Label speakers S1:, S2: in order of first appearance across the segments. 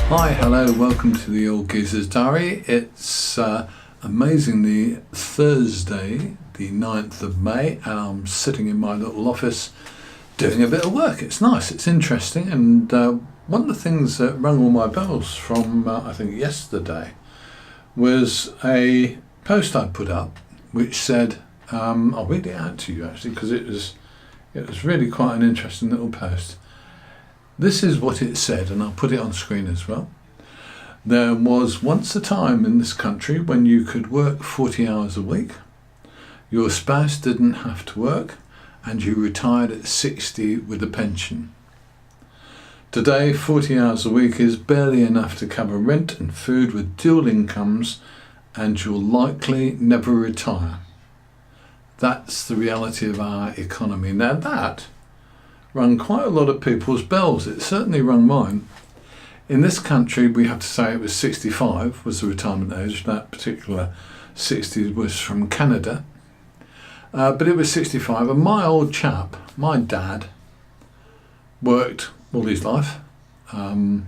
S1: Hi, hello, welcome to the Old Geezer's Diary. It's amazingly Thursday, the 9th of May, and I'm sitting in my little office doing a bit of work. It's nice, it's interesting, and one of the things that rang all my bells from, I think, yesterday was a post I put up which said, I'll read it out to you actually, because it was really quite an interesting little post. This is what it said, and I'll put it on screen as well. There was once a time in this country when you could work 40 hours a week, your spouse didn't have to work, and you retired at 60 with a pension. Today, 40 hours a week is barely enough to cover rent and food with dual incomes, and you'll likely never retire. That's the reality of our economy. Now that rung quite a lot of people's bells. It certainly rung mine. In this country, we have to say it was 65 was the retirement age. That particular 60 was from Canada. But it was 65. And my old chap, my dad, worked all his life. When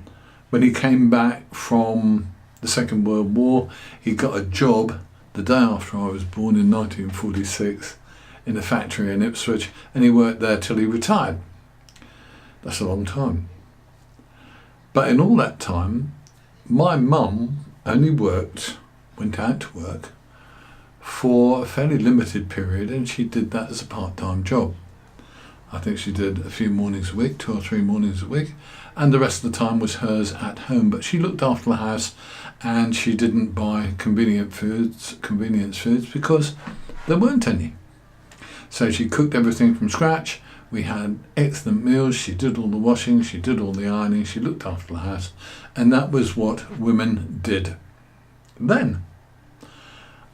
S1: he came back from the Second World War, he got a job the day after I was born in 1946 in a factory in Ipswich, and he worked there till he retired. That's a long time. But in all that time, my mum only went out to work for a fairly limited period, and she did that as a part-time job. I think she did a few mornings a week, 2 or 3 mornings a week, and the rest of the time was hers at home. But she looked after the house, and she didn't buy convenience foods because there weren't any. So she cooked everything from scratch. We had excellent meals. She did all the washing, she did all the ironing, she looked after the house, and that was what women did then.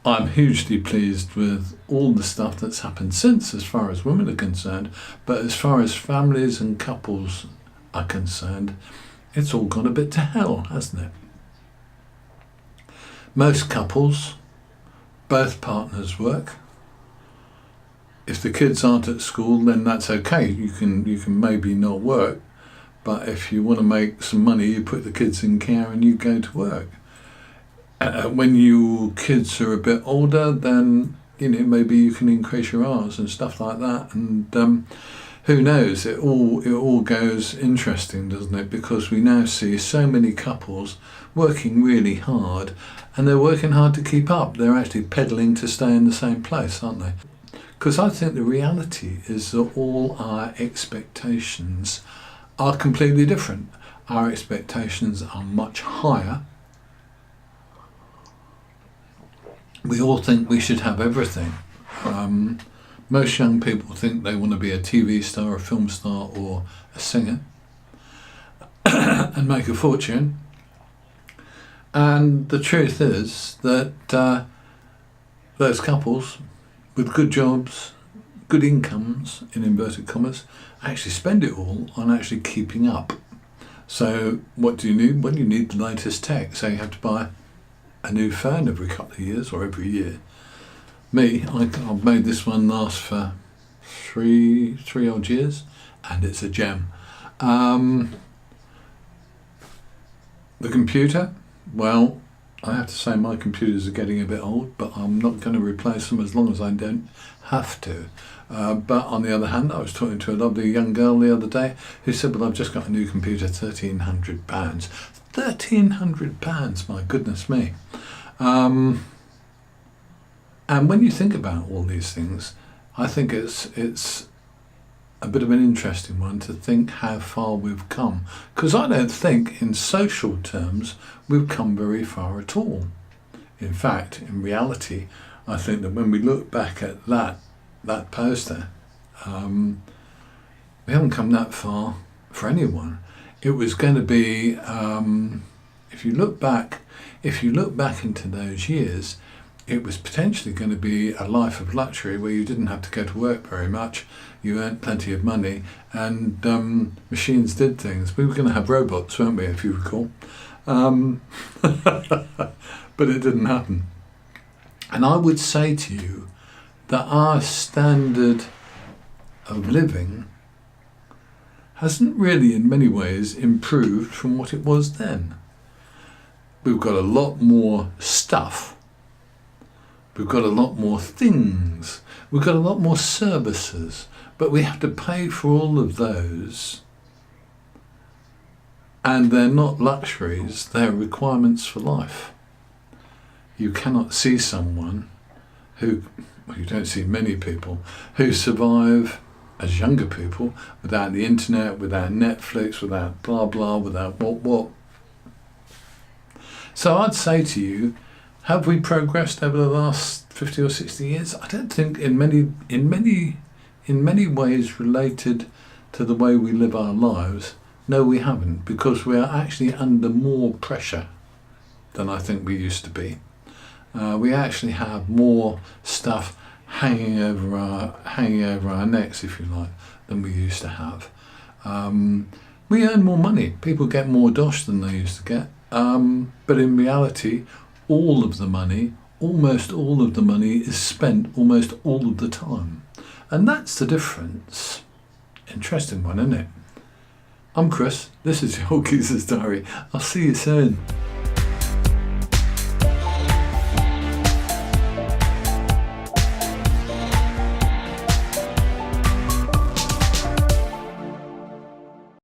S1: I'm hugely pleased with all the stuff that's happened since as far as women are concerned, but as far as families and couples are concerned, it's all gone a bit to hell, hasn't it? Most couples, both partners work. If the kids aren't at school, then that's okay. You can maybe not work, but if you want to make some money, you put the kids in care and you go to work. When your kids are a bit older, then maybe you can increase your hours and stuff like that. And who knows? It all goes interesting, doesn't it? Because we now see so many couples working really hard, and they're working hard to keep up. They're actually pedaling to stay in the same place, aren't they? Because I think the reality is that all our expectations are completely different. Our expectations are much higher. We all think we should have everything. Most young people think they want to be a TV star, a film star, or a singer and make a fortune. And the truth is that those couples with good jobs, good incomes, in inverted commas, actually spend it all on actually keeping up. So what do you need? Well, you need the latest tech. So you have to buy a new phone every couple of years or every year. Me, I've made this one last for three odd years, and it's a gem. The computer, well, I have to say my computers are getting a bit old, but I'm not going to replace them as long as I don't have to. But on the other hand, I was talking to a lovely young girl the other day who said, well, I've just got a new computer, £1,300. £1,300, my goodness me. And when you think about all these things, I think it's a bit of an interesting one to think how far we've come. Because I don't think in social terms we've come very far at all. In fact, in reality, I think that when we look back at that poster, we haven't come that far for anyone. It was going to be, if you look back into those years, it was potentially going to be a life of luxury where you didn't have to go to work very much, you earned plenty of money, and machines did things. We were going to have robots, weren't we, if you recall? But it didn't happen. And I would say to you that our standard of living hasn't really in many ways improved from what it was then. we've got a lot more stuff. We've got a lot more things. We've got a lot more services. But we have to pay for all of those. And they're not luxuries, they're requirements for life. You cannot see someone who, well, you don't see many people, who survive as younger people without the internet, without Netflix, without blah blah, without what. So I'd say to you, have we progressed over the last 50 or 60 years? I don't think in many ways related to the way we live our lives. No, we haven't, because we are actually under more pressure than I think we used to be. We actually have more stuff hanging over our necks, if you like, than we used to have. We earn more money. People get more dosh than they used to get. But in reality, almost all of the money is spent almost all of the time. And that's the difference. Interesting one, isn't it? I'm Chris. This is the Old Geezer's Diary. I'll see you soon.